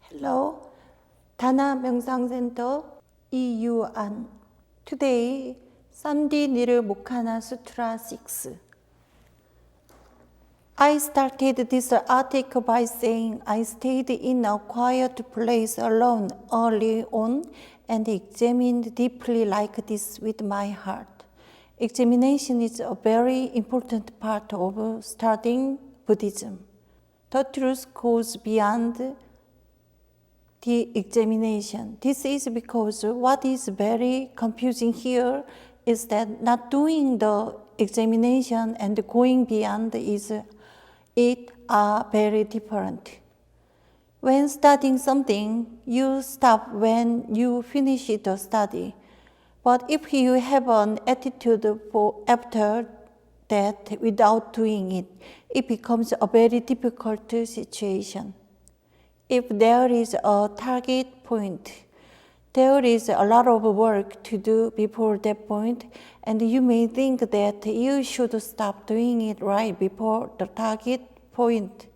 Hello, Dana 명상센터 이유안. Today, samdhinirmocana Sutra 6. I started this article by saying I stayed in a quiet place alone early on and examined deeply like this with my heart. Examination is a very important part of studying Buddhism. The truth goes beyond the examination. This is because what is very confusing here is that not doing the examination and going beyond it are very different. When studying something, you stop when you finish the study. But if you have an attitude for after that without doing it, it becomes a very difficult situation. If there is a target point, there is a lot of work to do before that point, and you may think that you should stop doing it right before the target point.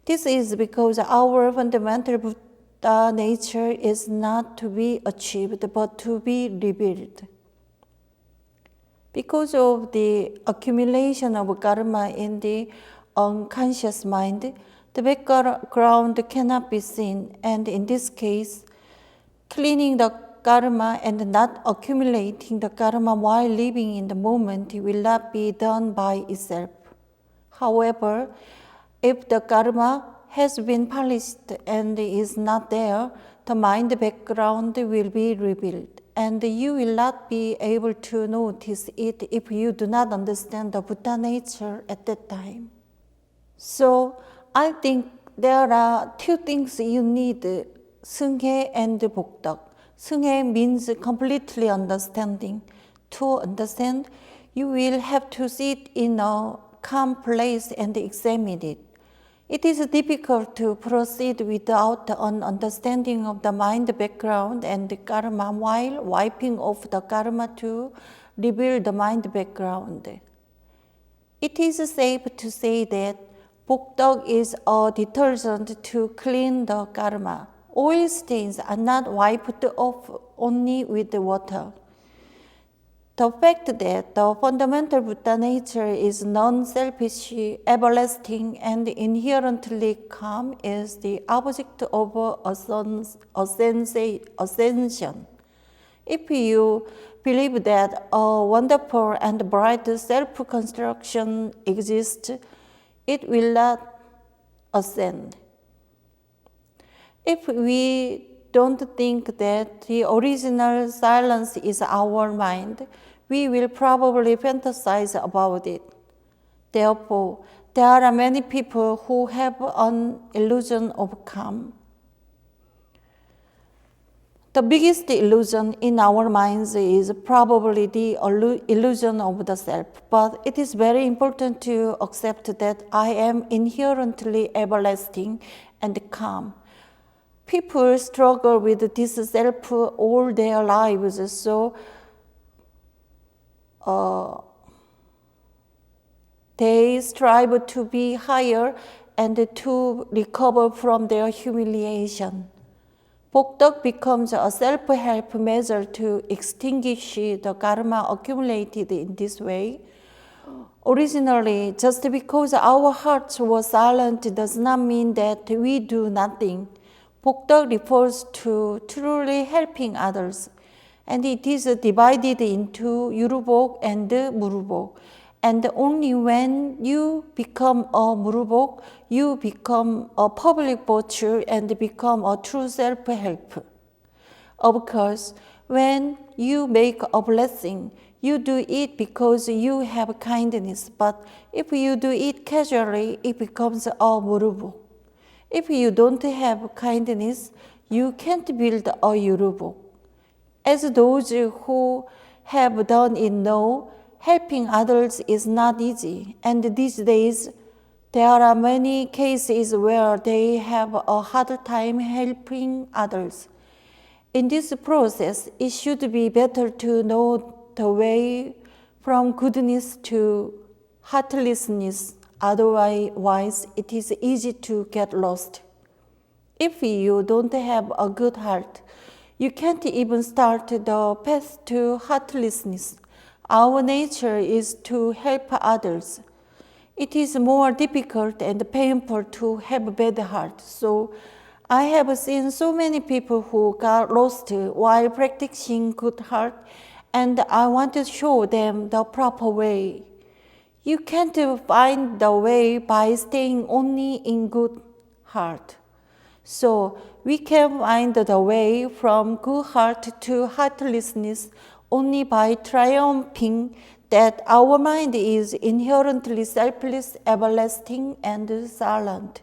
This is because our fundamental Buddha nature is not to be achieved, but to be revealed. Because of the accumulation of karma in the unconscious mind, the background cannot be seen, and in this case, cleaning the karma and not accumulating the karma while living in the moment will not be done by itself. However, if the karma has been polished and is not there, the mind background will be revealed, and you will not be able to notice it if you do not understand the Buddha nature at that time. So, I think there are two things you need, Seunghae and Bokdeok. Seunghae means completely understanding. To understand, you will have to sit in a calm place and examine it. It is difficult to proceed without an understanding of the mind background and the karma while wiping off the karma to reveal the mind background. It is safe to say that Bokdeok is a detergent to clean the karma. Oil stains are not wiped off only with water. The fact that the fundamental Buddha nature is non-selfish, everlasting, and inherently calm is the object of ascension. If you believe that a wonderful and bright self-construction exists, it will not ascend. If we don't think that the original silence is our mind, we will probably fantasize about it. Therefore, there are many people who have an illusion of calm. The biggest illusion in our minds is probably the illusion of the self, but it is very important to accept that I am inherently everlasting and calm. People struggle with this self all their lives, so they strive to be higher and to recover from their humiliation. Bokdeok becomes a self-help measure to extinguish the karma accumulated in this way. Originally, just because our hearts were silent does not mean that we do nothing. Bokdeok refers to truly helping others, and it is divided into Yurubok and Murubok. And only when you become a Murubok, you become a public virtue and become a true self-help. Of course, when you make a blessing, you do it because you have kindness, but if you do it casually, it becomes a Murubok. If you don't have kindness, you can't build a Yurubok. As those who have done it know, helping others is not easy, and these days there are many cases where they have a hard time helping others. In this process, it should be better to know the way from goodness to heartlessness, otherwise it is easy to get lost. If you don't have a good heart, you can't even start the path to heartlessness. Our nature is to help others. It is more difficult and painful to have a bad heart. So I have seen so many people who got lost while practicing good heart, and I want to show them the proper way. You can't find the way by staying only in good heart. So we can find the way from good heart to heartlessness only by triumphing that our mind is inherently selfless, everlasting, and silent.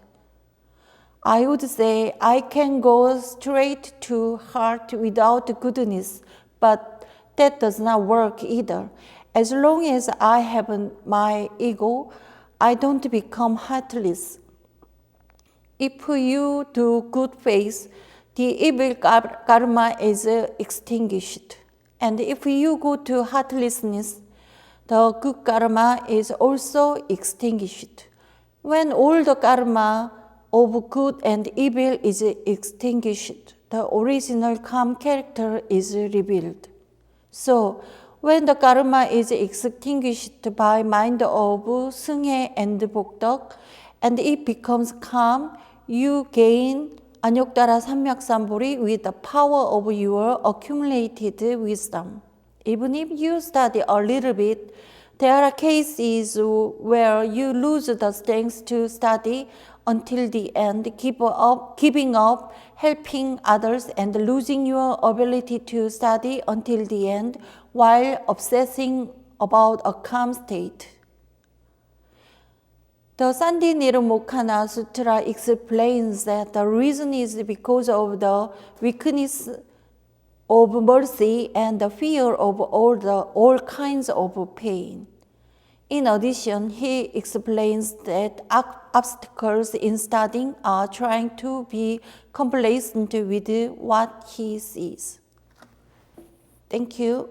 I would say I can go straight to heart without goodness, but that does not work either. As long as I have my ego, I don't become heartless. If you do good faith, the evil karma is extinguished. And if you go to heartlessness, the good karma is also extinguished. When all the karma of good and evil is extinguished, the original calm character is revealed. So, when the karma is extinguished by mind of Seunghae and Bokdeok, and it becomes calm, you gain Anyogdara Samyaksamvuri with the power of your accumulated wisdom. Even if you study a little bit, there are cases where you lose the strength to study until the end, giving up, helping others, and losing your ability to study until the end while obsessing about a calm state. The samdhinirmocana sutra explains that the reason is because of the weakness of mercy and the fear of all kinds of pain. In addition, he explains that obstacles in studying are trying to be complacent with what he sees. Thank you.